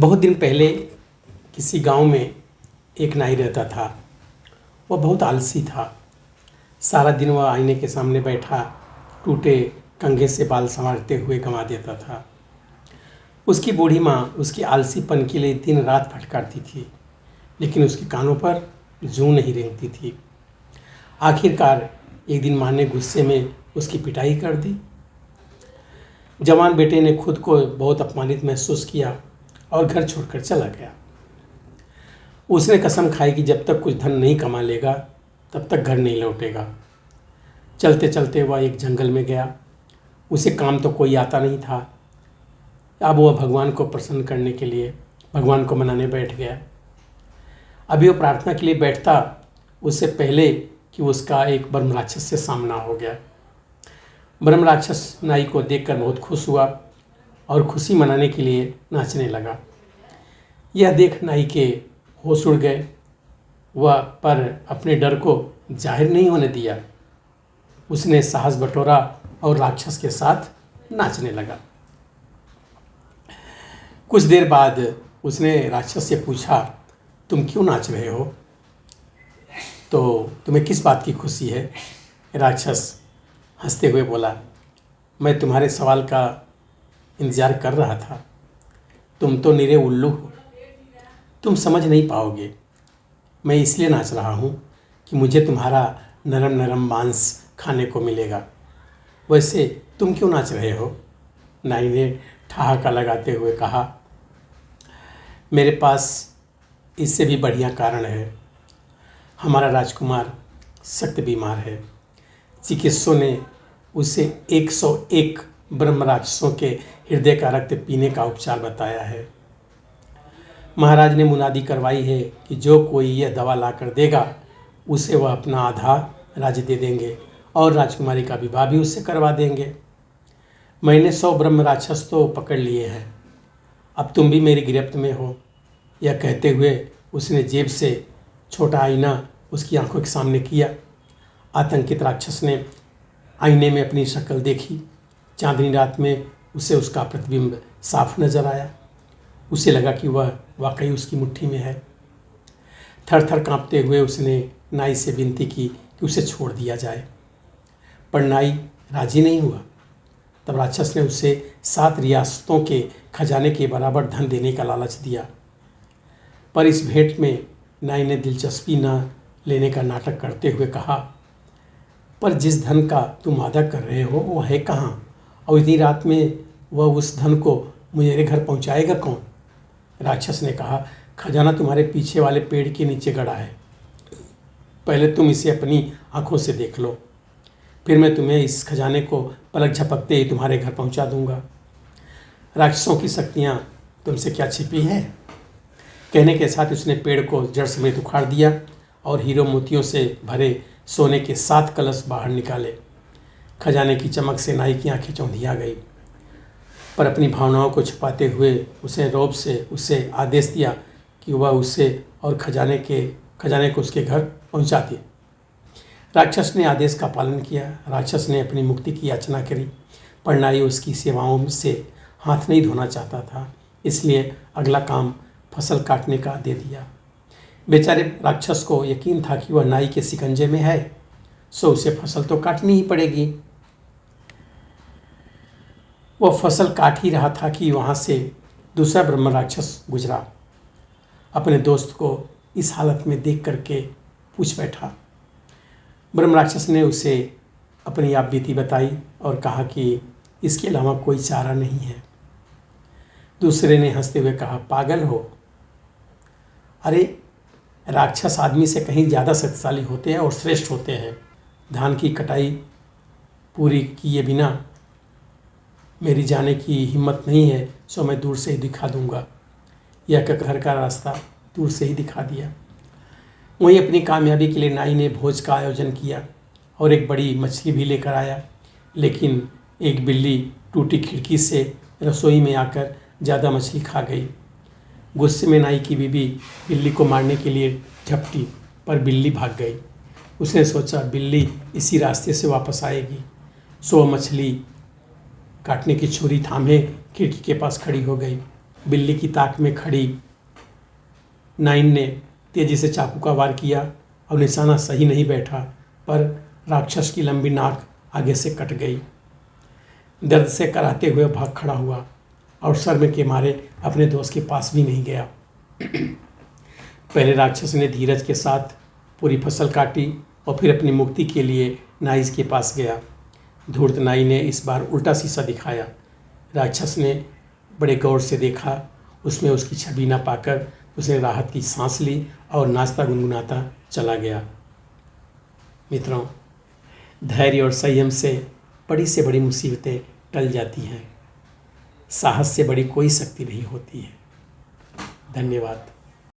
बहुत दिन पहले किसी गांव में एक नाई रहता था। वह बहुत आलसी था। सारा दिन वह आईने के सामने बैठा टूटे कंघे से बाल संवारते हुए गंवा देता था। उसकी बूढ़ी माँ उसकी आलसीपन के लिए दिन रात फटकारती थी, लेकिन उसके कानों पर जूं नहीं रेंगती थी। आखिरकार एक दिन माँ ने गुस्से में उसकी पिटाई कर दी। जवान बेटे ने खुद को बहुत अपमानित महसूस किया और घर छोड़कर चला गया। उसने कसम खाई कि जब तक कुछ धन नहीं कमा लेगा तब तक घर नहीं लौटेगा। चलते चलते वह एक जंगल में गया। उसे काम तो कोई आता नहीं था। अब वह भगवान को प्रसन्न करने के लिए भगवान को मनाने बैठ गया। अभी वो प्रार्थना के लिए बैठता उससे पहले कि उसका एक ब्रह्म राक्षस से सामना हो गया। ब्रह्म राक्षस नाई को देखकर बहुत खुश हुआ और खुशी मनाने के लिए नाचने लगा। यह देख नाई के होश उड़ गए। वह पर अपने डर को जाहिर नहीं होने दिया। उसने साहस बटोरा और राक्षस के साथ नाचने लगा। कुछ देर बाद उसने राक्षस से पूछा, तुम क्यों नाच रहे हो? तो तुम्हें किस बात की खुशी है? राक्षस हंसते हुए बोला, मैं तुम्हारे सवाल का इंतज़ार कर रहा था। तुम तो निरे उल्लू हो, तुम समझ नहीं पाओगे। मैं इसलिए नाच रहा हूँ कि मुझे तुम्हारा नरम नरम मांस खाने को मिलेगा। वैसे तुम क्यों नाच रहे हो? नाई ने ठहाका लगाते हुए कहा, मेरे पास इससे भी बढ़िया कारण है। हमारा राजकुमार सख्त बीमार है। चिकित्सकों ने उसे 101 ब्रह्म राक्षसों के हृदय का रक्त पीने का उपचार बताया है। महाराज ने मुनादी करवाई है कि जो कोई यह दवा ला कर देगा उसे वह अपना आधा राज्य दे देंगे और राजकुमारी का विवाह भी उससे करवा देंगे। मैंने 100 ब्रह्म राक्षस तो पकड़ लिए हैं। अब तुम भी मेरी गिरफ्त में हो। यह कहते हुए उसने जेब से छोटा आईना उसकी आंखों के सामने किया। आतंकित राक्षस ने आईने में अपनी शक्ल देखी। चांदनी रात में उसे उसका प्रतिबिंब साफ नजर आया। उसे लगा कि वह वाकई उसकी मुट्ठी में है। थर थर कांपते हुए उसने नाई से विनती की कि उसे छोड़ दिया जाए, पर नाई राजी नहीं हुआ। तब राक्षस ने उसे 7 रियासतों के खजाने के बराबर धन देने का लालच दिया। पर इस भेंट में नाई ने दिलचस्पी न लेने का नाटक करते हुए कहा, पर जिस धन का तुम वादा कर रहे हो वो है कहाँ? और इतनी रात में वह उस धन को मेरे घर पहुँचाएगा कौन? राक्षस ने कहा, खजाना तुम्हारे पीछे वाले पेड़ के नीचे गड़ा है। पहले तुम इसे अपनी आंखों से देख लो, फिर मैं तुम्हें इस खजाने को पलक झपकते ही तुम्हारे घर पहुंचा दूंगा। राक्षसों की शक्तियाँ तुमसे क्या छिपी हैं? कहने के साथ उसने पेड़ को जड़ समेत उखाड़ दिया और हीरो मोतियों से भरे सोने के 7 कलश बाहर निकाले। खजाने की चमक से नाई की आंखें चौंधिया गई, पर अपनी भावनाओं को छुपाते हुए उसने रौब से उसे आदेश दिया कि वह उसे और खजाने को उसके घर पहुंचा दे। राक्षस ने आदेश का पालन किया। राक्षस ने अपनी मुक्ति की याचना करी, पर नाई उसकी सेवाओं से हाथ नहीं धोना चाहता था, इसलिए अगला काम फसल काटने का दे दिया। बेचारे राक्षस को यकीन था कि वह नाई के शिकंजे में है, सो उसे फसल तो काटनी ही पड़ेगी। वह फसल काट ही रहा था कि वहाँ से दूसरा ब्रह्म राक्षस गुजरा। अपने दोस्त को इस हालत में देख करके पूछ बैठा। ब्रह्म राक्षस ने उसे अपनी आप बीती बताई और कहा कि इसके अलावा कोई चारा नहीं है। दूसरे ने हंसते हुए कहा, पागल हो? अरे राक्षस आदमी से कहीं ज़्यादा शक्तिशाली होते हैं और श्रेष्ठ होते हैं। धान की कटाई पूरी किए बिना मेरी जाने की हिम्मत नहीं है, सो मैं दूर से ही दिखा दूंगा। यह घर का रास्ता दूर से ही दिखा दिया। वहीं अपनी कामयाबी के लिए नाई ने भोज का आयोजन किया और एक बड़ी मछली भी लेकर आया, लेकिन एक बिल्ली टूटी खिड़की से रसोई में आकर ज़्यादा मछली खा गई। गुस्से में नाई की बीवी बिल्ली को मारने के लिए झपटी, पर बिल्ली भाग गई। उसने सोचा बिल्ली इसी रास्ते से वापस आएगी, सो मछली काटने की छुरी थामे खिड़की के पास खड़ी हो गई। बिल्ली की ताक में खड़ी नाइन ने तेजी से चाकू का वार किया और निशाना सही नहीं बैठा, पर राक्षस की लंबी नाक आगे से कट गई। दर्द से कराहते हुए भाग खड़ा हुआ और शर्म के मारे अपने दोस्त के पास भी नहीं गया। पहले राक्षस ने धीरज के साथ पूरी फसल काटी और फिर अपनी मुक्ति के लिए नाई के पास गया। धूर्त नाई ने इस बार उल्टा शीशा दिखाया। राक्षस ने बड़े गौर से देखा। उसमें उसकी छवि न पाकर उसने राहत की सांस ली और नाचता गुनगुनाता चला गया। मित्रों, धैर्य और संयम से बड़ी मुसीबतें टल जाती हैं। साहस से बड़ी कोई शक्ति नहीं होती है। धन्यवाद।